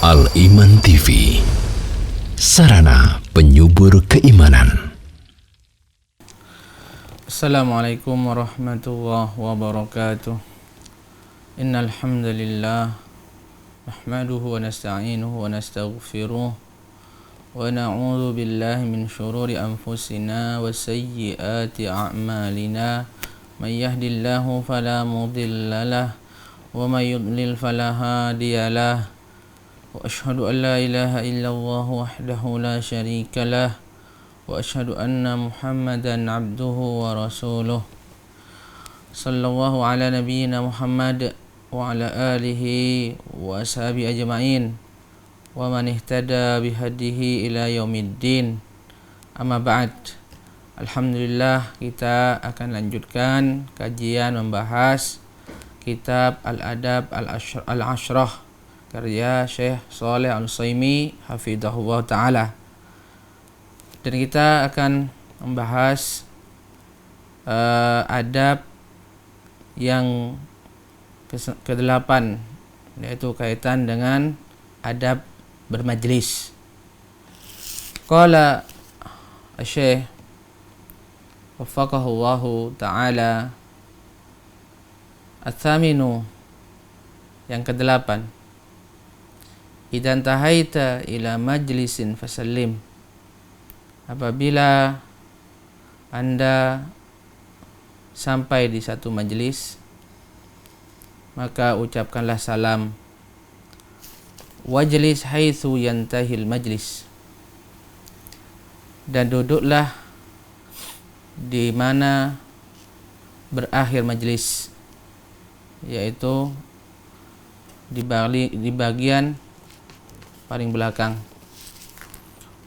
Al-Iman TV, sarana penyubur keimanan. Assalamualaikum warahmatullahi wabarakatuh. Innal hamdalillah nahmaduhu wa nasta'inuhu wa nastaghfiruh wa na'udzu billahi min shururi anfusina wa sayyiati a'malina. May yahdihillahu fala mudilla lahu wa may yudlil fala hadiya lahu. Wa asyhadu an la ilaha illallah wahdahu la syarika lah wa asyhadu anna Muhammadan abduhu wa rasuluh. Sallallahu ala nabiyyina Muhammad wa ala alihi wa ashabihi ajma'in wa man ihtada bihadihi ila yaumiddin. Amma ba'd. Alhamdulillah, kita akan lanjutkan kajian membahas kitab Al-Adab Al-Ashrah karya Syekh Shalih Al-Utsaimin hafizahullah ta'ala. Dan kita akan membahas adab yang ke-8, yaitu kaitan dengan adab bermajlis. Qala Syekh waffaqahullahu ta'ala, Ats-tsaminu, yang ke-8, idan tahaita ila majlisin fasallim, apabila Anda sampai di satu majlis, maka ucapkanlah salam. Wajlis haitsu yantahil majlis, dan duduklah di mana berakhir majlis, yaitu di bagian paling belakang.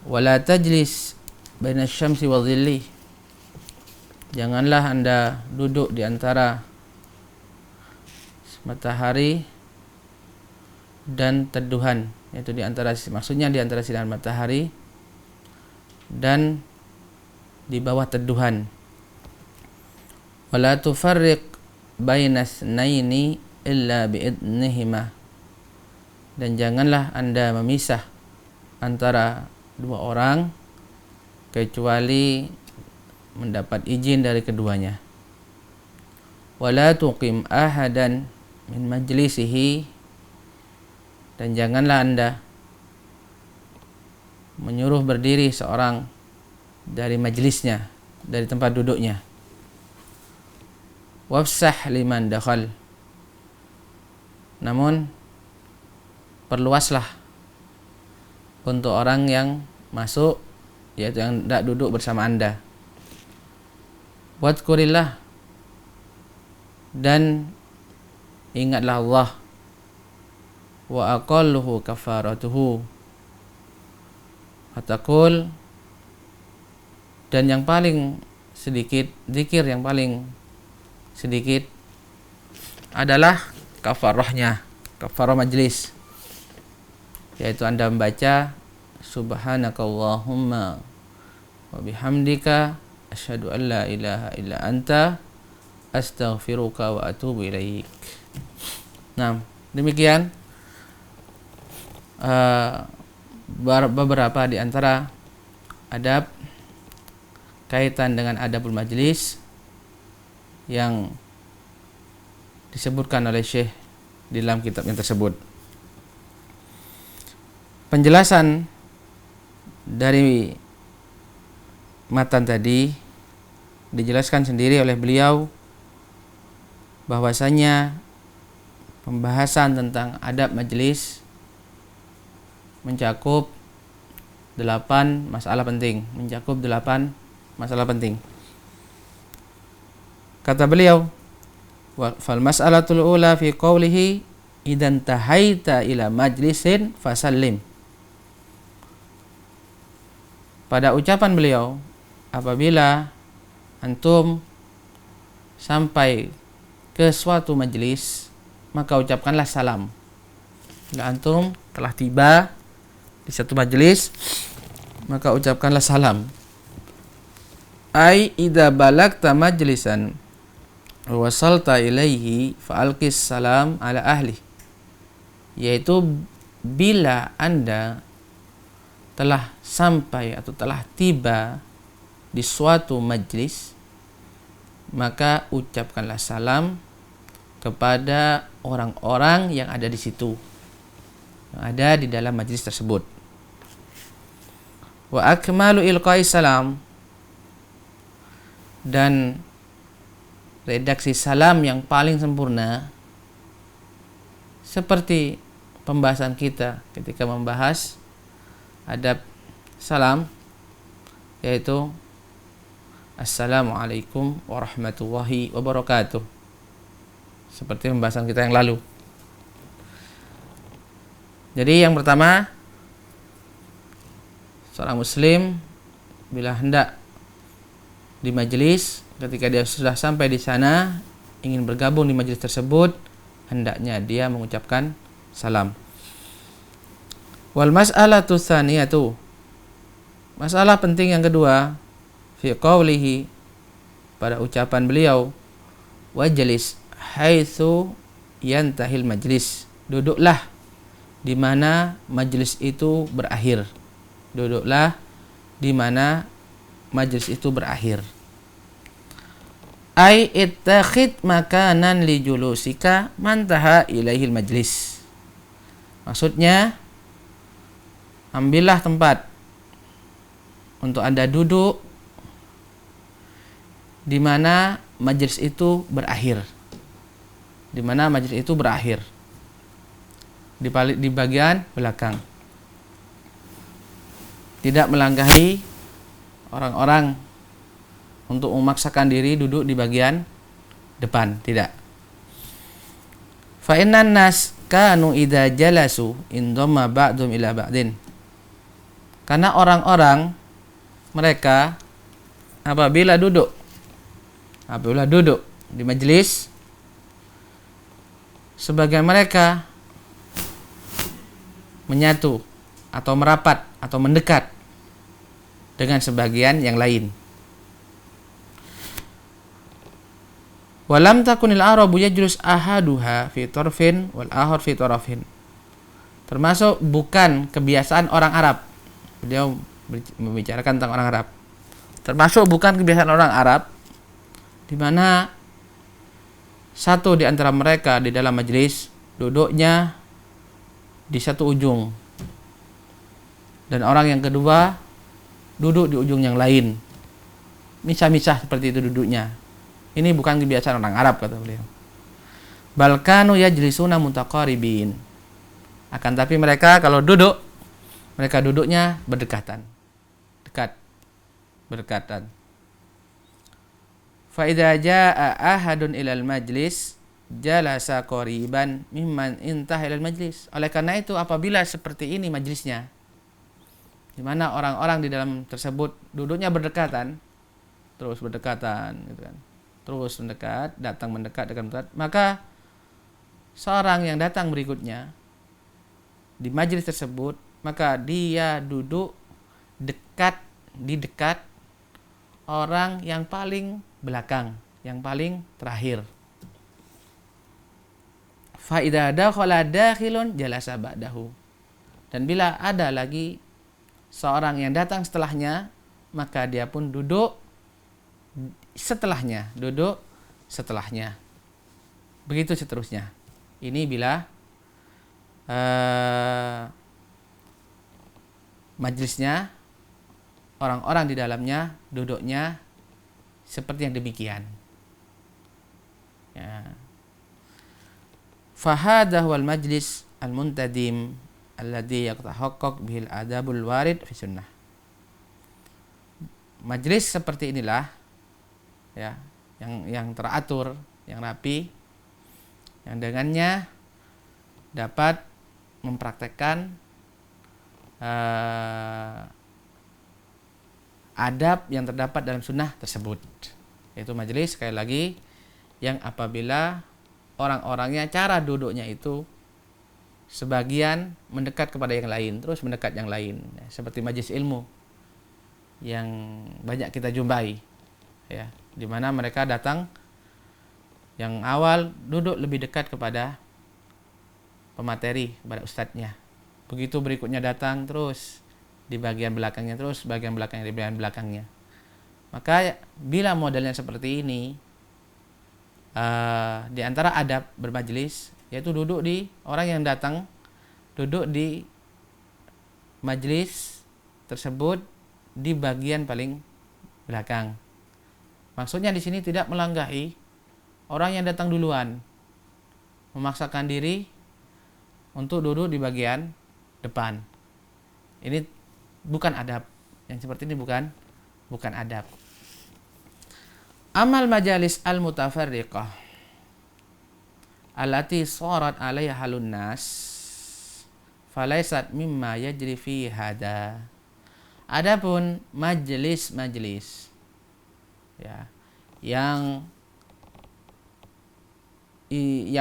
Wala tajlis baina syamsi wa dhilli, janganlah Anda duduk di antara matahari dan teduhan, yaitu maksudnya di antara sinar matahari dan di bawah teduhan. Wala tufarriq baina tsnaini illa biidnihima, dan janganlah Anda memisah antara dua orang kecuali mendapat izin dari keduanya. Wala tuqim ahadan min majlisihi, dan janganlah Anda menyuruh berdiri seorang dari majlisnya, dari tempat duduknya. Wafsah liman dakhal, namun perluaslah untuk orang yang masuk, yaitu yang tidak duduk bersama Anda. Wadhkurillah, dan ingatlah Allah. Wa aqalluhu kafaratuhu ataqul, dan yang paling sedikit, zikir yang paling sedikit adalah kafarahnya, kafarah majlis, yaitu Anda membaca subhanakallahumma wa bihamdika asyhadu an la ilaha illa anta astaghfiruka wa atubu ilaik. Nah, demikian beberapa di antara adab kaitan dengan adabul majlis yang disebutkan oleh Syekh di dalam kitabnya tersebut. Penjelasan dari matan tadi dijelaskan sendiri oleh beliau bahwasanya pembahasan tentang adab majlis mencakup 8 masalah penting, Kata beliau, fal mas'alatul ula fi qawlihi idan tahaita ila majlisin fasallim. Pada ucapan beliau, apabila antum sampai ke suatu majlis, maka ucapkanlah salam. Bila antum telah tiba di satu majlis, maka ucapkanlah salam. Ai idza balagta majlisan wasalta ilaihi fa'alqis salam ala ahli, yaitu bila Anda telah sampai atau telah tiba di suatu majlis, maka ucapkanlah salam kepada orang-orang yang ada di situ, yang ada di dalam majlis tersebut. Wa akmalu ilqai salam, dan redaksi salam yang paling sempurna seperti pembahasan kita ketika membahas adab salam, yaitu Assalamualaikum warahmatullahi wabarakatuh, seperti pembahasan kita yang lalu. Jadi yang pertama, seorang muslim bila hendak di majelis, ketika dia sudah sampai di sana ingin bergabung di majelis tersebut, hendaknya dia mengucapkan salam. Wal mas'alatu tsaniyatu, masalah penting yang kedua, fi qawlihi, pada ucapan beliau, wajlis haitsu yantahil majlis, duduklah di mana majlis itu berakhir. Duduklah di mana majlis itu berakhir. Ai ittakhid makanan li julusika mantaha ilaihil majlis. Maksudnya, ambillah tempat untuk Anda duduk di mana majlis itu berakhir. Di mana majlis itu berakhir. Di bagian belakang. Tidak melangkahi orang-orang untuk memaksakan diri duduk di bagian depan, tidak. Fa innan nas kanu idza jalasu indamma ba'dhum ila ba'din. Karena orang-orang mereka apabila duduk di majelis, sebagian mereka menyatu atau merapat atau mendekat dengan sebagian yang lain. Walam takunil arabu yajlus ahaduha fi tarfin wal akhar fi tarafin. Termasuk bukan kebiasaan orang Arab. Beliau membicarakan tentang orang Arab. Termasuk bukan kebiasaan orang Arab di mana satu di antara mereka di dalam majelis duduknya di satu ujung dan orang yang kedua duduk di ujung yang lain. Misah-misah seperti itu duduknya. Ini bukan kebiasaan orang Arab, kata beliau. Balkanu yajlisuna mutaqaribin. Akan tapi mereka kalau duduk, mereka duduknya berdekatan. Berdekatan. Fa idza jaa ahadun ilal majlis jalasa qariban mimman intaha ilal majlis. Oleh karena itu, apabila seperti ini majlisnya, di mana orang-orang di dalam tersebut duduknya berdekatan, terus berdekatan gitu kan. Terus mendekat, datang mendekat, maka seorang yang datang berikutnya di majelis tersebut, maka dia duduk di dekat orang yang paling belakang, yang paling terakhir. Fa idza dakhala dakhilun jalasa ba'dahu. Dan bila ada lagi seorang yang datang setelahnya, maka dia pun duduk setelahnya. Begitu seterusnya. Ini bila majelisnya, orang-orang di dalamnya duduknya seperti yang demikian. Ya. Fahadah wal majlis al-muntadim alladhi yatahaqqaq bihil adabul warid fi sunnah. Majelis seperti inilah, ya, yang teratur, yang rapi, yang dengannya dapat mempraktekkan adab yang terdapat dalam sunnah tersebut. Yaitu majelis, sekali lagi, yang apabila orang-orangnya, cara duduknya itu sebagian mendekat kepada yang lain, terus mendekat yang lain, ya, seperti majelis ilmu yang banyak kita jumpai, ya, di mana mereka datang yang awal duduk lebih dekat kepada pemateri, kepada ustadznya, Begitu berikutnya datang terus di bagian belakangnya, terus bagian belakangnya di bagian belakangnya. Maka bila modelnya seperti ini, di antara adab bermajlis yaitu duduk di orang yang datang duduk di majlis tersebut di bagian paling belakang. Maksudnya di sini tidak melanggahi orang yang datang duluan, memaksakan diri untuk duduk di bagian depan. Ini bukan adab. Yang seperti ini bukan adab. Amal majalis al-mutafarriqah allati sarat 'alaiha halun nas falaisat mimma yajri fi hada. Adapun majelis-majelis ya yang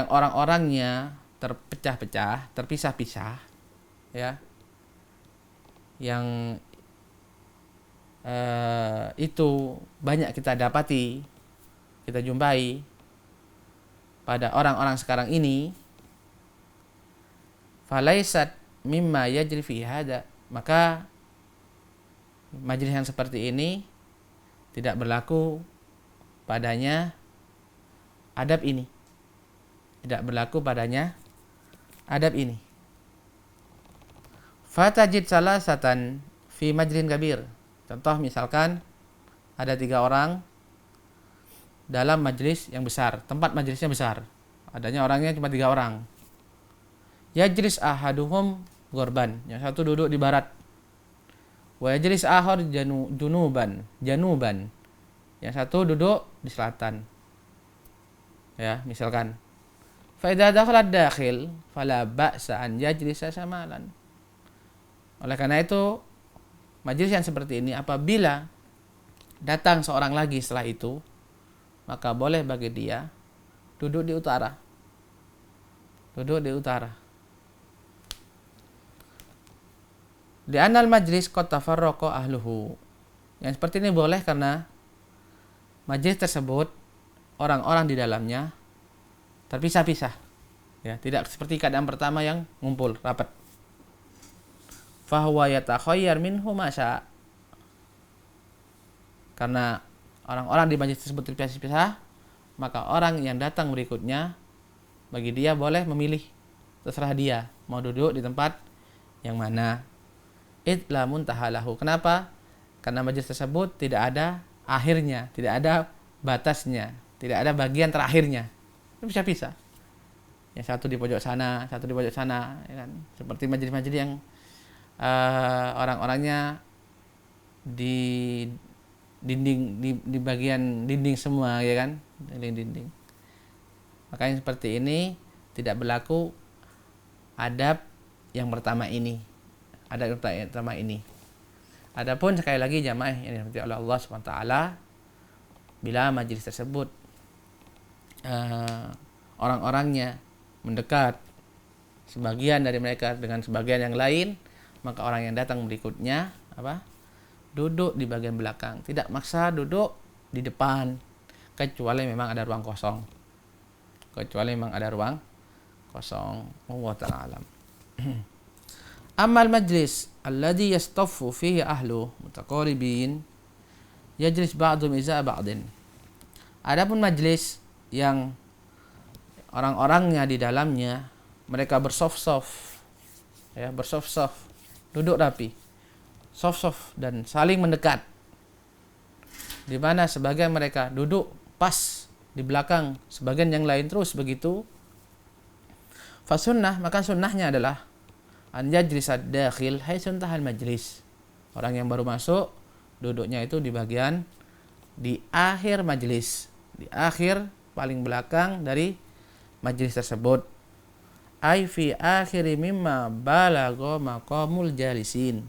orang-orangnya terpecah-pecah, terpisah-pisah ya. Yang itu banyak kita dapati, kita jumpai pada orang-orang sekarang ini. Falaisat mimma yajri fi hada, maka majelis yang seperti ini tidak berlaku padanya adab ini. Tidak berlaku padanya adab ini. Fatajid salasatan fi majlisin kabir. Contoh misalkan ada 3 orang dalam majelis yang besar, tempat majelisnya besar. Adanya orangnya cuma 3 orang. Yajlis ahaduhum ghorban, yang satu duduk di barat. Wa yajlis akhar januban, yang satu duduk di selatan. Ya, misalkan. Fa idza dakhala ad-dakhil fala ba'sa an yajlisa samalan. Oleh karena itu, majelis yang seperti ini apabila datang seorang lagi setelah itu, maka boleh bagi dia duduk di utara. Duduk di utara. Li'anal majlis qad tafarraqa ahluhu. Yang seperti ini boleh karena majelis tersebut orang-orang di dalamnya terpisah-pisah. Ya, tidak seperti keadaan pertama yang ngumpul rapat. Fahuwa yatakhayyar minhu ma syaa. Karena orang-orang di majelis tersebut terpisah-pisah, maka orang yang datang berikutnya bagi dia boleh memilih, terserah dia mau duduk di tempat yang mana. Idla muntahalahu. Kenapa? Karena majelis tersebut tidak ada akhirnya, tidak ada batasnya, tidak ada bagian terakhirnya. Itu bisa-bisa. Yang satu di pojok sana, satu di pojok sana, ya kan? Seperti majelis-majelis yang orang-orangnya di dinding, di bagian dinding semua, ya kan? Dinding. Makanya seperti ini tidak berlaku adab yang pertama ini. Adab yang pertama ini. Adapun sekali lagi jamaah yang dirahmati oleh Allah SWT, bila majelis tersebut orang-orangnya mendekat, sebagian dari mereka dengan sebagian yang lain, maka orang yang datang berikutnya duduk di bagian belakang, tidak maksa duduk di depan, kecuali memang ada ruang kosong. Allah ta'ala alam. Amal majlis alladhi yastaffu fihi ahlu mutaqaribin yajlis ba'dhum iza ba'din. Adapun majlis yang orang-orangnya di dalamnya mereka bersaf-saf, ya, bersaf-saf, duduk rapi, saf-saf dan saling mendekat, di mana sebagian mereka duduk pas di belakang sebagian yang lain terus begitu. Fasunnah, maka sunnahnya adalah an yajlis ad-dakhil haitsu intahal majlis. Orang yang baru masuk duduknya itu di bagian di akhir majlis, di akhir paling belakang dari majlis tersebut. Ai fi akhiri mimma balagha maqamul jalisin.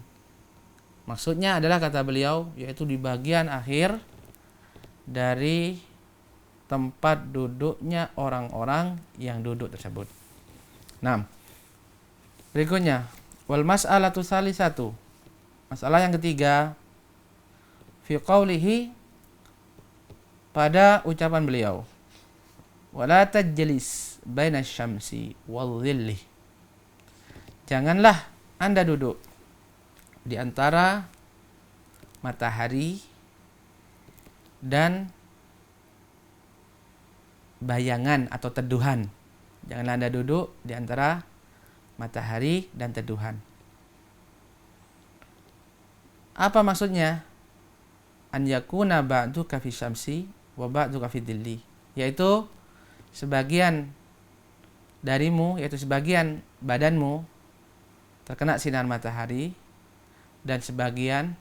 Maksudnya adalah, kata beliau, yaitu di bagian akhir dari tempat duduknya orang-orang yang duduk tersebut. 6. Berikutnya, wal mas'alatu salisatu. Masalah yang ketiga, fi qaulihi, pada ucapan beliau, wala tajlis baina syamsi wal dhilli. Janganlah Anda duduk di antara matahari dan bayangan atau teduhan. Janganlah Anda duduk di antara matahari dan teduhan. Apa maksudnya? An yakuna ba'duka fi syamsi wa ba'duka fi dhilli. Yaitu sebagian darimu, yaitu sebagian badanmu terkena sinar matahari dan sebagian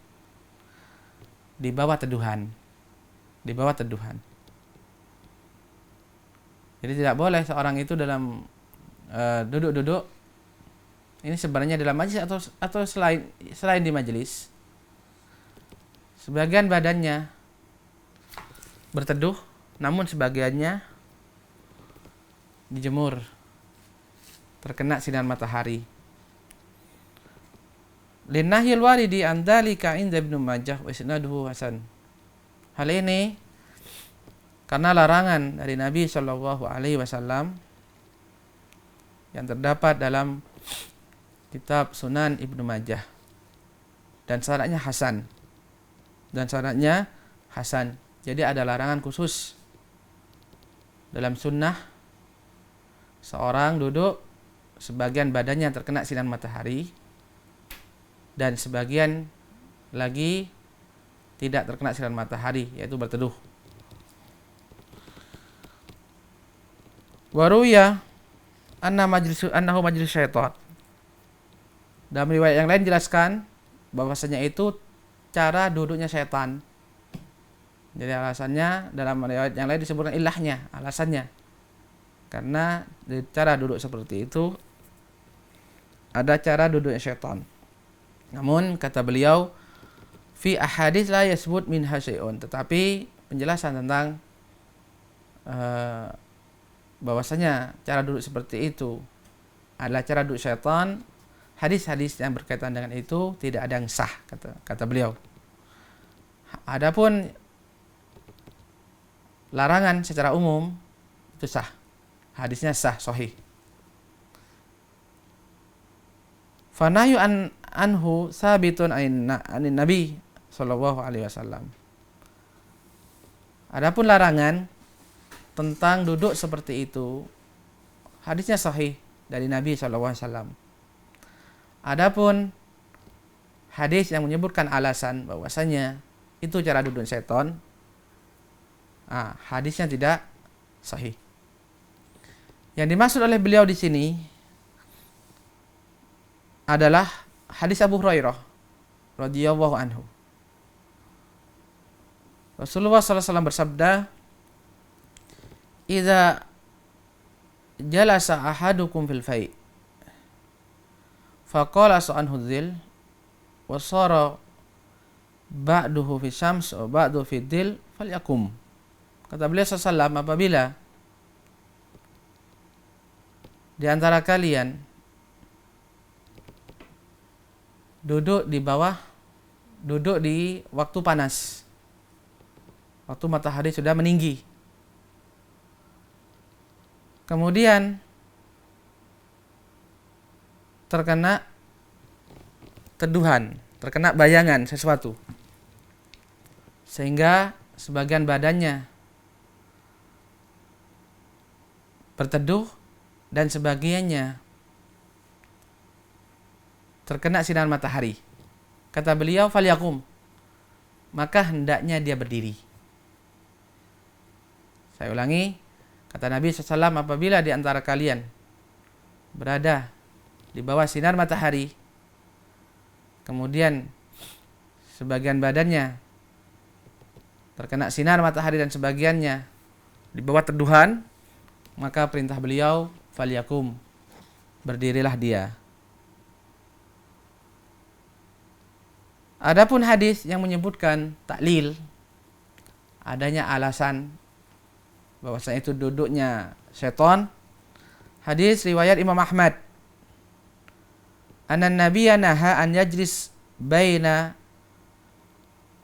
di bawah teduhan. Di bawah teduhan. Jadi tidak boleh seorang itu dalam duduk-duduk, ini sebenarnya dalam majlis atau selain di majlis, sebagian badannya berteduh, namun sebagiannya dijemur, terkena sinar matahari. Linnahyil waridi an dzalika inda Ibnu Majah wa isnaduhu hasan. Hal ini karena larangan dari Nabi Shallallahu Alaihi Wasallam yang terdapat dalam kitab Sunan Ibnu Majah dan sanadnya hasan. Jadi ada larangan khusus dalam sunnah seorang duduk sebagian badannya terkena sinar matahari dan sebagian lagi tidak terkena sinar matahari, yaitu berteduh. Waruya annahu majlis syaitan. Dalam riwayat yang lain jelaskan bahwasanya itu cara duduknya syaitan. Jadi alasannya dalam riwayat yang lain disebutkan ilahnya, alasannya. Karena di cara duduk seperti itu ada cara duduknya syaitan. Namun kata beliau fi ahadits la yasbut minha syai'un, tetapi penjelasan tentang bahwasanya cara duduk seperti itu adalah cara duduk syaitan, hadis-hadis yang berkaitan dengan itu tidak ada yang sah, kata beliau. Adapun larangan secara umum itu sah, hadisnya sah, sahih. Fanahyu anhu sabitun anin Nabi sallallahu alaihi wasallam. Adapun larangan tentang duduk seperti itu, hadisnya sahih dari Nabi sallallahu alaihi wasallam. Adapun hadis yang menyebutkan alasan bahwasanya itu cara duduk syaitan, hadisnya tidak sahih. Yang dimaksud oleh beliau di sini adalah hadis Abu Hurairah radhiyallahu anhu. Rasulullah sallallahu alaihi wasallam bersabda, "Idza jalasa ahadukum fil fai' faqala sa'anhu dhil wa sara ba'duhu fi syams wa ba'duhu fi dhil falyakum." Kata beliau sallallahu alaihi wasallam, apabila di antara kalian duduk di waktu panas, waktu matahari sudah meninggi, kemudian terkena teduhan, terkena bayangan sesuatu, sehingga sebagian badannya berteduh dan sebagiannya terkena sinar matahari. Kata beliau, falyakum, maka hendaknya dia berdiri. Saya ulangi, kata Nabi SAW, apabila di antara kalian berada di bawah sinar matahari, kemudian sebagian badannya terkena sinar matahari dan sebagiannya di bawah teduhan, maka perintah beliau, falyakum, berdirilah dia. Adapun hadis yang menyebutkan taklil, adanya alasan bahwasanya itu duduknya syaitan, hadis riwayat Imam Ahmad, anna nabiyya naha an yajlis baina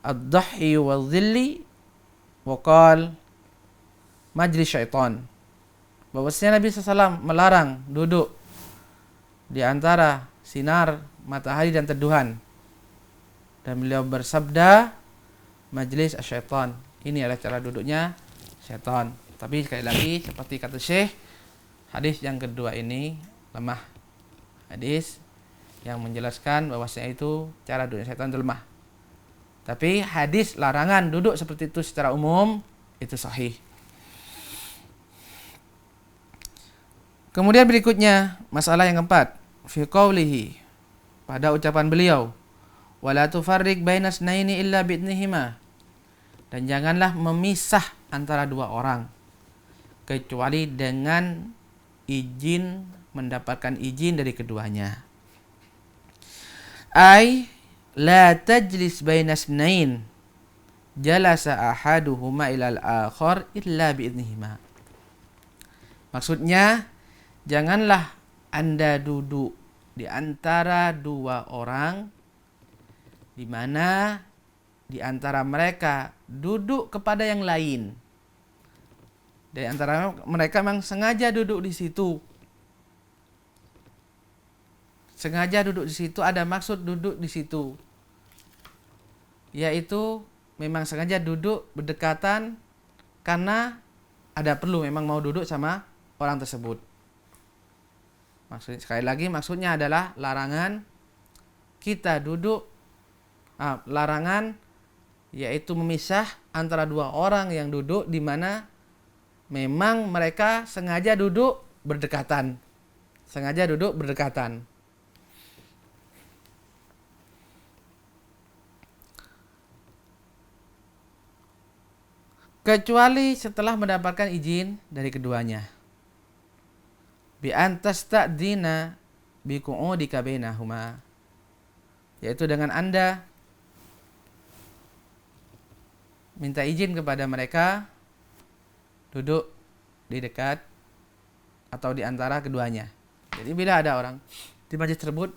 ad-dhahi wal-dhilli wa qala majlis syaitan. Bahwasanya Nabi SAW melarang duduk di antara sinar matahari dan teduhan. Dan beliau bersabda, majlis asyaitan. Ini adalah cara duduknya syaitan. Tapi sekali lagi, seperti kata Syekh, hadis yang kedua ini lemah. Hadis yang menjelaskan bahwasanya itu cara duduk syaitan itu lemah. Tapi hadis larangan duduk seperti itu secara umum itu sahih. Kemudian berikutnya, masalah yang keempat, fi qawlihi, pada ucapan beliau, wala tufarriq baina snaini illa bi'idnihima, dan janganlah memisah antara dua orang kecuali dengan izin, mendapatkan izin dari keduanya. Ai la tajlis baina snain jalasa ahaduhuma ilal akhar illa bi'idnihima. Maksudnya, janganlah Anda duduk di antara dua orang di mana di antara mereka duduk kepada yang lain. Di antara mereka memang sengaja duduk di situ. Sengaja duduk di situ, ada maksud duduk di situ. Yaitu memang sengaja duduk berdekatan karena ada perlu, memang mau duduk sama orang tersebut. Maksudnya, sekali lagi maksudnya adalah larangan kita duduk, larangan yaitu memisah antara dua orang yang duduk di mana memang mereka sengaja duduk berdekatan. Sengaja duduk berdekatan. Kecuali setelah mendapatkan izin dari keduanya. Bi antasta'dina bi qu'udika bainahuma, yaitu dengan Anda minta izin kepada mereka duduk di dekat atau di antara keduanya. Jadi bila ada orang di majlis tersebut,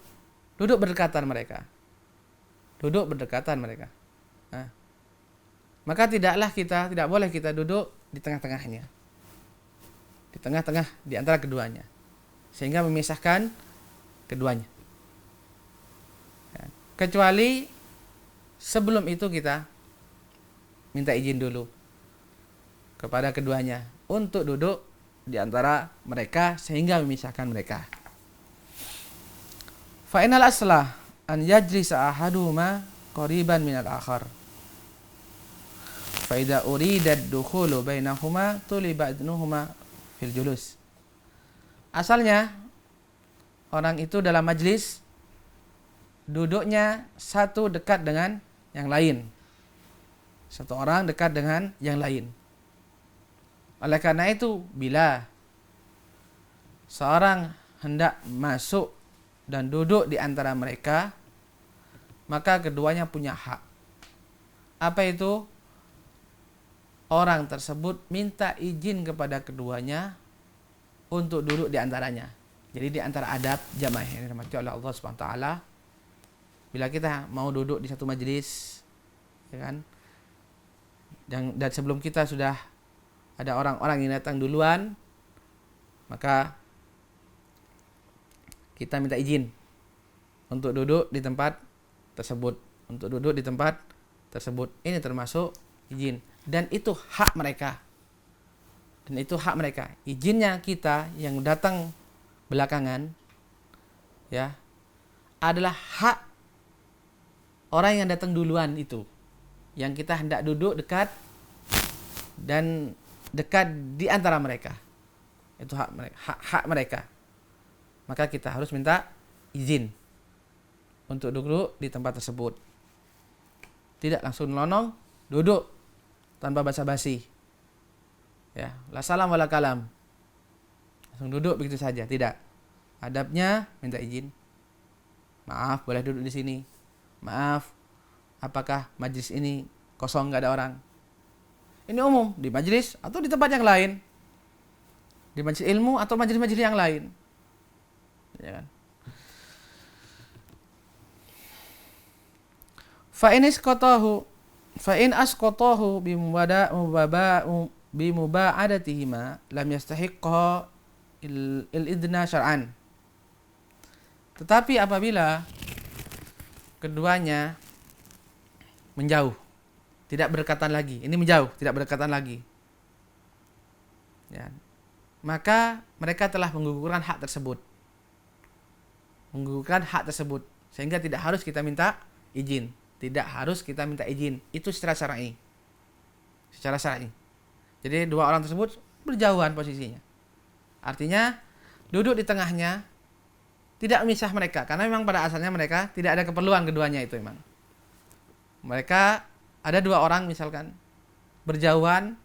duduk berdekatan mereka. Duduk berdekatan mereka. Maka tidak boleh kita duduk di tengah-tengahnya. Di tengah-tengah, di antara keduanya. Sehingga memisahkan keduanya. Kecuali sebelum itu kita minta izin dulu kepada keduanya untuk duduk di antara mereka sehingga memisahkan mereka. Fa innal aslah an yajlisa ahaduhuma qariban minal akhar. Fa idza urida ad-dukhulu bainahuma tuliba idnuhuma fil julus. Asalnya orang itu dalam majlis duduknya satu dekat dengan yang lain. Satu orang dekat dengan yang lain. Oleh karena itu, bila seorang hendak masuk dan duduk di antara mereka, maka keduanya punya hak. Apa itu? Orang tersebut minta izin kepada keduanya untuk duduk di antaranya. Jadi di antara adab jamaah yang dirahmati oleh Allah Subhanahu wa taala, bila kita mau duduk di satu majelis, ya kan? Dan sebelum kita sudah ada orang-orang yang datang duluan, maka kita minta izin untuk duduk di tempat tersebut, untuk duduk di tempat tersebut. Ini termasuk izin. Dan itu hak mereka. Dan itu hak mereka. Izinnya kita yang datang belakangan, ya, adalah hak orang yang datang duluan itu. Yang kita hendak duduk dekat dan dekat di antara mereka. Itu hak mereka, hak mereka. Maka kita harus minta izin untuk duduk di tempat tersebut. Tidak langsung lonong duduk tanpa basa-basi. Ya, la salam wala kalam. Langsung duduk begitu saja, tidak. Adabnya minta izin. Maaf, boleh duduk di sini. Maaf, apakah majlis ini kosong, enggak ada orang? Ini umum, di majlis atau di tempat yang lain. Di majlis ilmu atau majlis-majlis yang lain. Ya kan? Fa in asqatahu bimuba'adatihima lam yastahiqqa il-idna syar'an. Tetapi apabila keduanya menjauh, tidak berdekatan lagi, ini menjauh, tidak berdekatan lagi, ya, maka mereka telah menggugurkan hak tersebut. Menggugurkan hak tersebut. Sehingga tidak harus kita minta izin. Tidak harus kita minta izin. Itu secara syar'i. Secara syar'i. Jadi dua orang tersebut berjauhan posisinya. Artinya duduk di tengahnya tidak memisah mereka. Karena memang pada asalnya mereka tidak ada keperluan keduanya itu memang. Mereka ada dua orang misalkan berjauhan,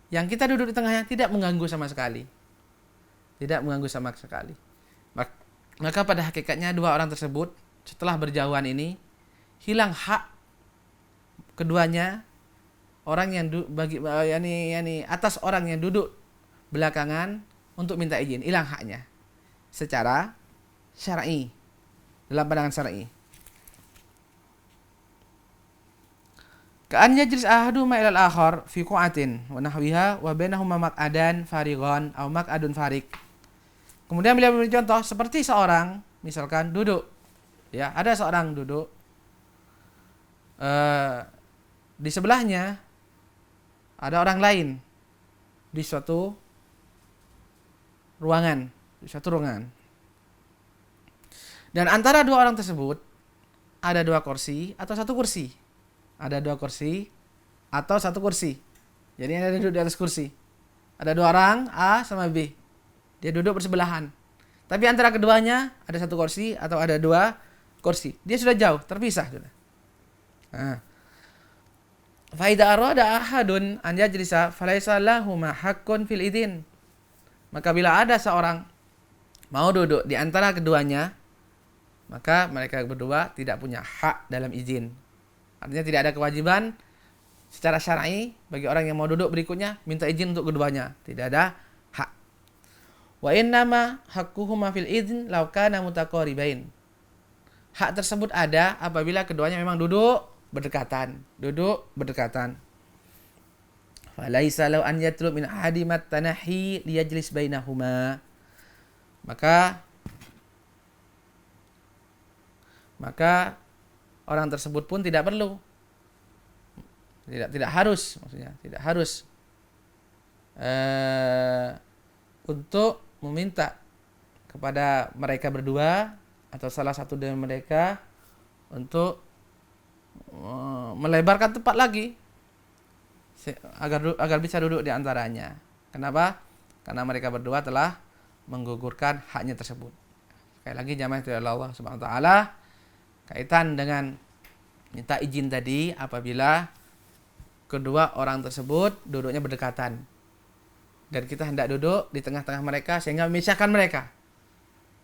yang kita duduk di tengahnya tidak mengganggu sama sekali. Tidak mengganggu sama sekali. Maka pada hakikatnya dua orang tersebut setelah berjauhan ini hilang hak keduanya, orang yang atas orang yang duduk belakangan untuk minta izin, hilang haknya secara syar'i, dalam pandangan syar'i. Ka'an yajlis ahaduhuma ilal akhar fi qu'atin wa nahwiha wa bainahuma maq'adan farighan aw maq'adun farig. Kemudian beliau memberi contoh seperti seorang misalkan duduk, ya, ada seorang duduk di sebelahnya ada orang lain di suatu ruangan, dan antara dua orang tersebut ada dua kursi atau satu kursi. Ada dua kursi atau satu kursi. Jadi ada duduk di atas kursi. Ada dua orang, A sama B. Dia duduk bersebelahan. Tapi antara keduanya ada satu kursi atau ada dua kursi. Dia sudah jauh, terpisah sudah. Fa idza arada ahadun an yajlisa falaysa lahu haqqun fil idin. Maka bila ada seorang mau duduk di antara keduanya, maka mereka berdua tidak punya hak dalam izin. Artinya tidak ada kewajiban secara syar'i bagi orang yang mau duduk berikutnya minta izin untuk keduanya. Tidak ada hak. Wa innama haqquhuma fil idzn law kana mutaqaribain. Hak tersebut ada apabila keduanya memang duduk berdekatan. Falaisa law an yatlub min ahadimat tanahi liyajlis bainahuma. Maka orang tersebut pun tidak perlu, tidak harus, maksudnya tidak harus untuk meminta kepada mereka berdua atau salah satu dari mereka untuk melebarkan tempat lagi agar bisa duduk di antaranya. Kenapa? Karena mereka berdua telah menggugurkan haknya tersebut. Sekali lagi jamaah dari Allah Subhanahu wa taala, kaitan dengan minta izin tadi apabila kedua orang tersebut duduknya berdekatan dan kita hendak duduk di tengah-tengah mereka sehingga memisahkan mereka,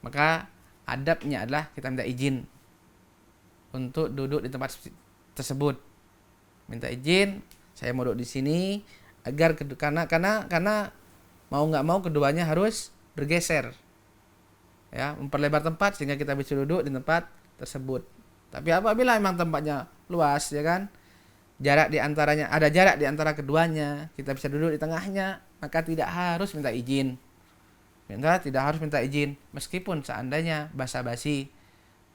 maka adabnya adalah kita minta izin untuk duduk di tempat tersebut. Minta izin, saya mau duduk di sini agar karena mau nggak mau keduanya harus bergeser, ya, memperlebar tempat sehingga kita bisa duduk di tempat tersebut. Tapi apabila memang tempatnya luas, ya kan, jarak di antaranya ada jarak di antara keduanya, kita bisa duduk di tengahnya, maka tidak harus minta izin. Tidak harus minta izin, meskipun seandainya basa-basi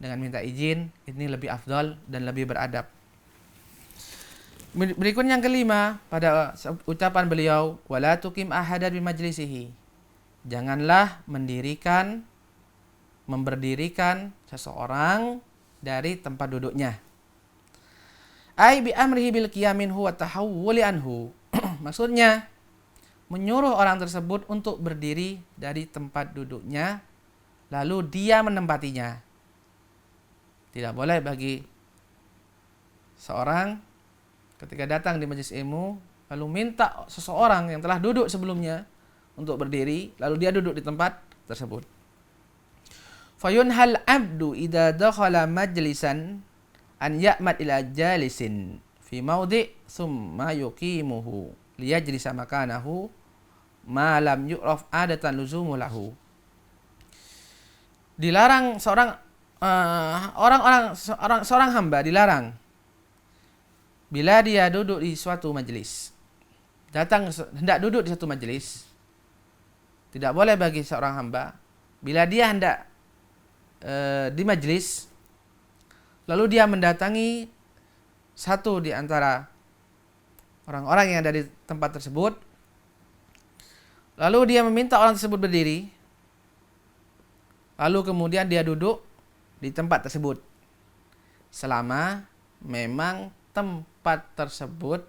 dengan minta izin ini lebih afdal dan lebih beradab. Berikut yang kelima pada ucapan beliau, wala tuqim ahadan bi majlisihi. Janganlah memberdirikan seseorang dari tempat duduknya. Ai bi amrihi bil qiyam minhu wa tahawwuli anhu. Maksudnya menyuruh orang tersebut untuk berdiri dari tempat duduknya lalu dia menempatinya. Tidak boleh bagi seorang ketika datang di majelis ilmu lalu minta seseorang yang telah duduk sebelumnya untuk berdiri lalu dia duduk di tempat tersebut. Fayunhal abdu idza dakhala majlisan an ya'mad ila jalisin fi mawdi' thumma yuqimuhu liyajlisa makanahu ma lam yu'raf adatan luzumu lahu. Dilarang seorang hamba dilarang bila dia duduk di suatu majelis, hendak duduk di suatu majelis, tidak boleh bagi seorang hamba bila dia hendak di majelis, lalu dia mendatangi satu di antara orang-orang yang ada di tempat tersebut, lalu dia meminta orang tersebut berdiri, lalu kemudian dia duduk di tempat tersebut, selama memang tempat tersebut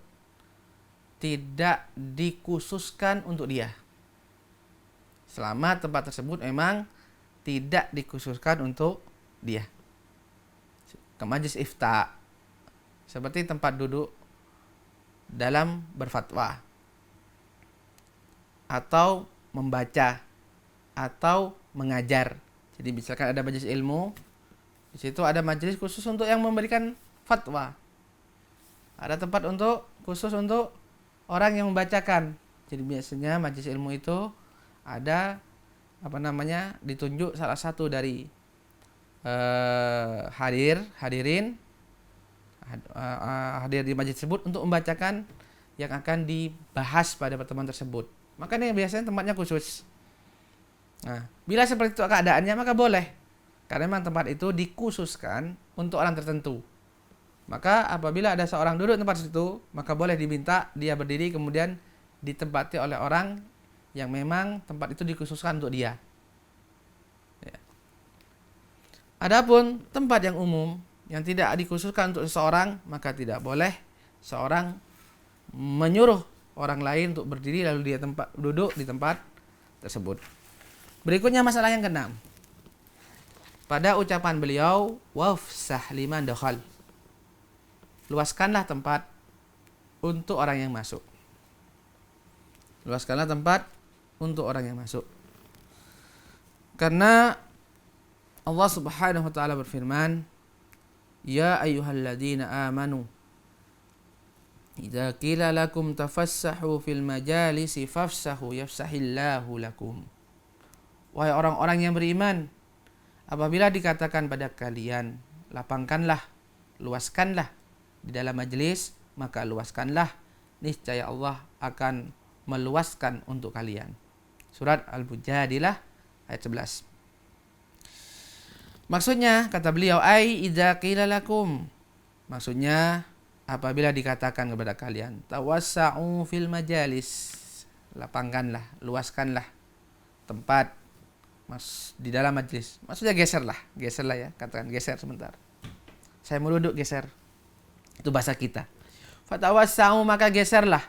tidak dikhususkan untuk dia. Selama tempat tersebut memang tidak dikhususkan untuk dia. Ke majlis ifta, seperti tempat duduk dalam berfatwa, atau membaca, atau mengajar. Jadi misalkan ada majelis ilmu, di situ ada majelis khusus untuk yang memberikan fatwa. Ada tempat khusus untuk orang yang membacakan. Jadi biasanya majelis ilmu itu ada ditunjuk salah satu dari hadirin hadir di majelis tersebut untuk membacakan yang akan dibahas pada pertemuan tersebut. Makanya biasanya tempatnya khusus. Nah, bila seperti itu keadaannya maka boleh, karena memang tempat itu dikhususkan untuk orang tertentu. Maka apabila ada seorang duduk di tempat situ, maka boleh diminta dia berdiri kemudian ditempati oleh orang yang memang tempat itu dikhususkan untuk dia. Ya. Adapun tempat yang umum yang tidak dikhususkan untuk seseorang, maka tidak boleh seorang menyuruh orang lain untuk berdiri lalu dia duduk di tempat tersebut. Berikutnya masalah yang keenam. Pada ucapan beliau, wafsah liman dakhal. Luaskanlah tempat untuk orang yang masuk. Luaskanlah tempat untuk orang yang masuk. Karena Allah Subhanahu wa taala berfirman, "Ya ayyuhalladzina amanu idza qila lakum tafassahu fil majalisi fafsahu yafsahillahu lakum." Wahai orang-orang yang beriman, apabila dikatakan pada kalian, lapangkanlah, luaskanlah di dalam majelis, maka luaskanlah, niscaya Allah akan meluaskan untuk kalian. Surat Al-Mujadilah ayat 11. Maksudnya kata beliau, ai idza qila lakum, maksudnya apabila dikatakan kepada kalian, tawassa'u fil majalis, lapangkanlah, luaskanlah tempat di dalam majlis. Maksudnya geserlah ya, katakan geser sebentar. Saya mau duduk, geser. Itu bahasa kita. Fatawassa'u, maka geserlah.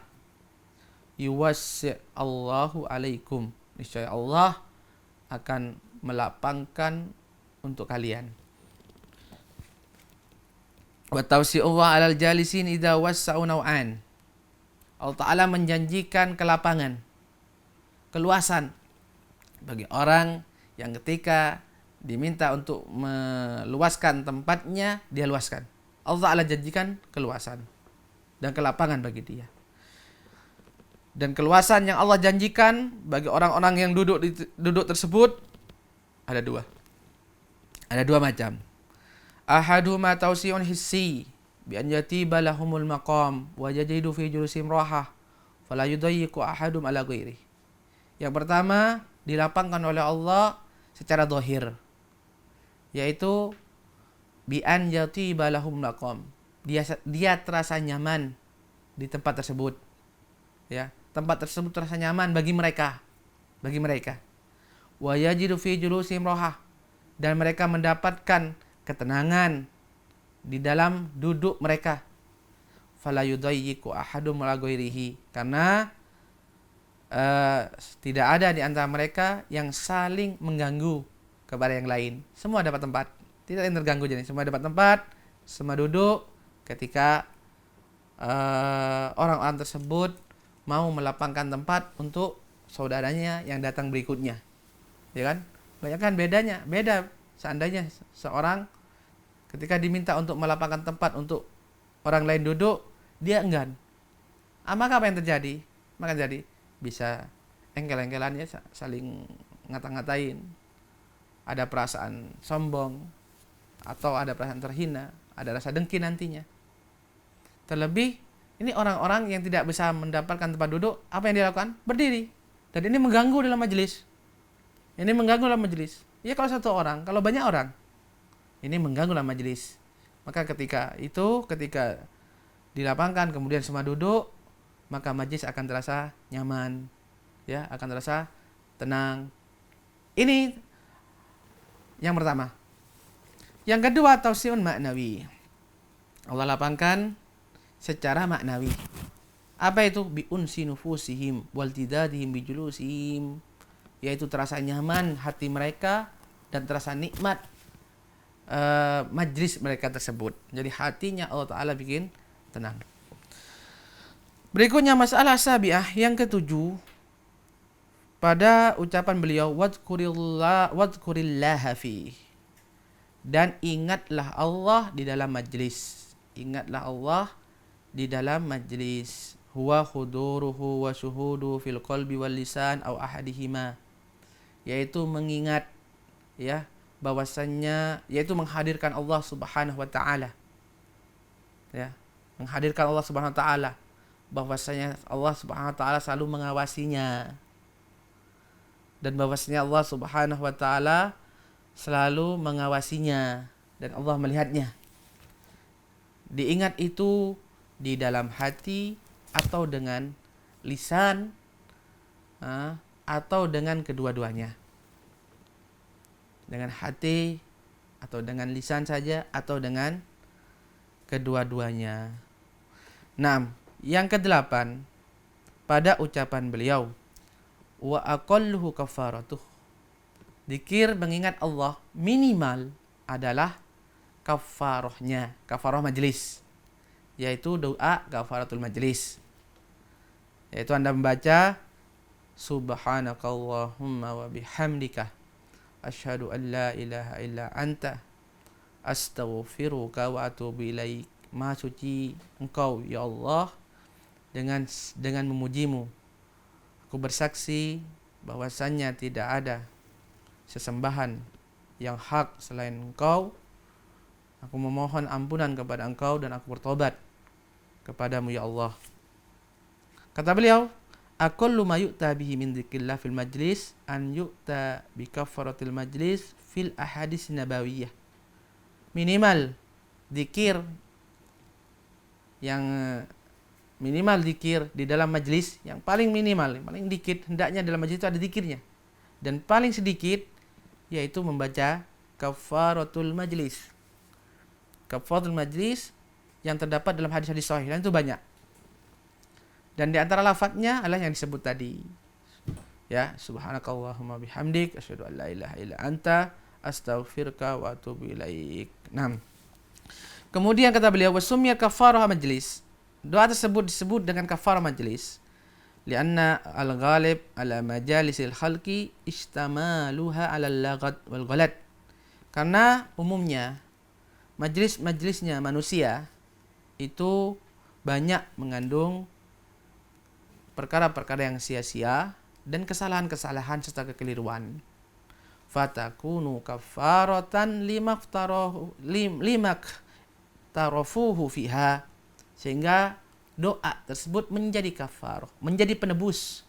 Yuwassi' Allahu alaikum, niscaya Allah akan melapangkan untuk kalian. Wa tawsi'u 'alal jalisin idza wassa'u naw'an. Allah Ta'ala menjanjikan kelapangan, keluasan bagi orang yang ketika diminta untuk meluaskan tempatnya, dia luaskan. Allah Ta'ala janjikan keluasan dan kelapangan bagi dia. Dan keluasan yang Allah janjikan bagi orang-orang yang duduk tersebut ada dua. Ada dua macam. Ahaduhuma tawsi'un hissi bi an yatiba lahumul maqam wa yajidu fi julusim rahah fala yudayyiqu ahadum ala ghairi. Yang pertama dilapangkan oleh Allah secara zahir, yaitu bi an yatiba lahumul maqam. Dia terasa nyaman di tempat tersebut. Ya, tempat tersebut terasa nyaman bagi mereka. Wa yajidu fi julusim rahah, dan mereka mendapatkan ketenangan di dalam duduk mereka. Fala yudayyiqu ahadum ala ghairihi, karena tidak ada di antara mereka yang saling mengganggu kepada yang lain. Semua dapat tempat, tidak yang terganggu, jadi semua dapat tempat, semua duduk ketika orang-orang tersebut mau melapangkan tempat untuk saudaranya yang datang berikutnya. Ya kan? Banyak kan beda seandainya seorang ketika diminta untuk melapangkan tempat untuk orang lain duduk, dia enggan. Maka apa yang terjadi? Maka jadi bisa engkel-engkelan, ya, saling ngata-ngatain. Ada perasaan sombong atau ada perasaan terhina, ada rasa dengki nantinya. Terlebih ini orang-orang yang tidak bisa mendapatkan tempat duduk, apa yang dilakukan? Berdiri. Dan ini mengganggu dalam majelis. Ini mengganggu dalam majelis. Ya kalau satu orang, kalau banyak orang, ini mengganggu dalam majelis. Maka ketika dilapangkan kemudian semua duduk, maka majelis akan terasa nyaman, ya, akan terasa tenang. Ini yang pertama. Yang kedua, tausiun maknawi. Allah lapangkan secara maknawi. Apa itu? Bi unsi nufusihim wal tidadihim bi julusihim, yaitu terasa nyaman hati mereka dan terasa nikmat majlis mereka tersebut. Jadi hatinya Allah Ta'ala bikin tenang. Berikutnya masalah sabiah yang ketujuh, pada ucapan beliau wadhkurillaha fi, dan ingatlah Allah di dalam majlis. Ingatlah Allah di dalam majlis. Huwa khuduruhu wa syuhudu fil qalbi wal lisan aw ahadihima, yaitu mengingat, ya, bahwasannya, yaitu menghadirkan Allah Subhanahu wa taala. Ya, menghadirkan Allah Subhanahu wa taala, bahwasanya Allah Subhanahu wa taala selalu mengawasinya. Dan bahwasanya Allah Subhanahu wa taala selalu mengawasinya dan Allah melihatnya. Diingat itu di dalam hati atau dengan lisan, atau dengan kedua-duanya. Dengan hati atau dengan lisan saja atau dengan kedua-duanya. 6. Yang kedelapan, pada ucapan beliau, wa aqalluhu kafaratuh. Zikir mengingat Allah minimal adalah kafarahnya, kafarah majlis, yaitu doa kafaratul majlis. Yaitu Anda membaca subhanakallahumma wa bihamdika asyhadu an la ilaha illa anta astaghfiruka wa atubu ilaik. Maha suci Engkau ya Allah, dengan memujimu aku bersaksi bahwasannya tidak ada sesembahan yang hak selain Engkau. Aku memohon ampunan kepada Engkau dan aku bertobat kepadamu ya Allah. Kata beliau, aqallu ma yu'ta bihi min dzikrillah fil majlis an yu'ta bi kafaratil majlis fil ahadits nabawiyah. Minimal zikir di dalam majlis, yang paling minimal, yang paling dikit hendaknya dalam majlis itu ada zikirnya. Dan paling sedikit yaitu membaca kafaratul majlis. Kafaratul majlis yang terdapat dalam hadis-hadis sahih, dan itu banyak. Dan di antara lafadznya adalah yang disebut tadi. Ya, subhanakallahumma bihamdik asyhadu an la ilaha illa anta astaghfiruka wa atubu ilaik. 6. Kemudian kata beliau, wasumya kafarah majlis. Doa tersebut disebut dengan kafarah majlis lianna al-ghalib ala majalisil khalqi istamaluha ala al-laghat wal ghalat. Karena umumnya majlis-majlisnya manusia itu banyak mengandung perkara-perkara yang sia-sia dan kesalahan-kesalahan serta kekeliruan. Fatakunu kafaratan limak tarofuhu fiha, sehingga doa tersebut menjadi kafarah, menjadi penebus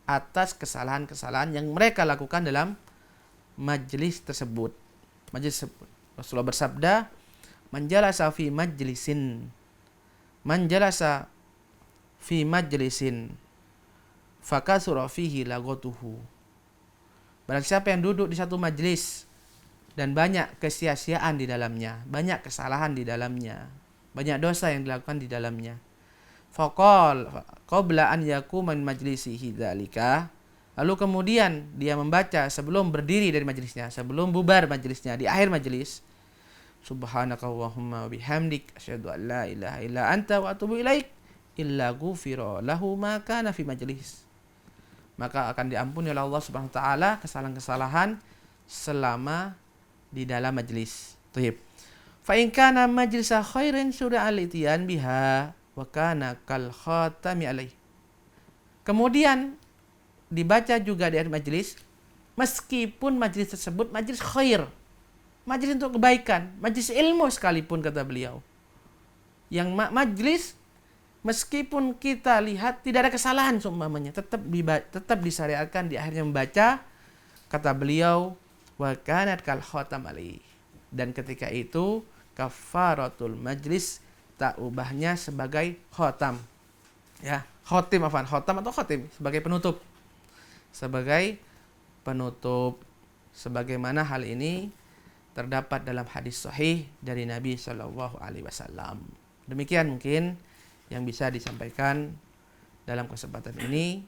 atas kesalahan-kesalahan yang mereka lakukan dalam majlis tersebut. Rasulullah bersabda, man jalasa fi majlisin fakasura fihi lagotuhu. Barang siapa yang duduk di satu majlis dan banyak kesia-siaan di dalamnya, banyak kesalahan di dalamnya, banyak dosa yang dilakukan di dalamnya. Faqal qabla an yakuma min majlisihi dzalika, lalu kemudian dia membaca sebelum berdiri dari majlisnya, sebelum bubar majlisnya, di akhir majlis, subhanakallahumma wa bihamdik asyhadu an la ilaha illa anta wa atubu ilaik illa ghufira lahu ma kana fi majlis. Maka akan diampuni oleh Allah Subhanahu wa taala kesalahan-kesalahan selama di dalam majlis. Thayyib. Fa in kana majlisa khairin syura al-itiyan biha wa kana kal khatami alaih. Kemudian dibaca juga di akhir majlis, meskipun majlis tersebut majlis khair, majlis untuk kebaikan, majlis ilmu sekalipun, kata beliau. Yang majlis meskipun kita lihat tidak ada kesalahan seumpamanya, tetap disyariatkan di akhirnya membaca kata beliau, wa kanat kal khatam alaihi. Dan ketika itu kafaratul majlis, tak ubahnya sebagai khotam. Ya, khotim apaan? Khotam atau khotim? Sebagai penutup. Sebagai penutup. Sebagaimana hal ini terdapat dalam hadis sahih dari Nabi Shallallahu Alaihi Wasallam. Demikian mungkin yang bisa disampaikan dalam kesempatan ini.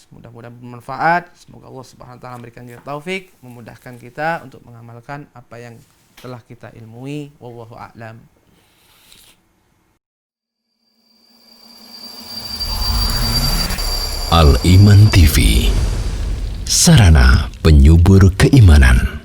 Mudah-mudahan bermanfaat. Semoga Allah Subhanahu wa taala memberikan kita taufik, memudahkan kita untuk mengamalkan apa yang telah kita ilmui. Wallahu a'lam. Al Iman TV, sarana penyubur keimanan.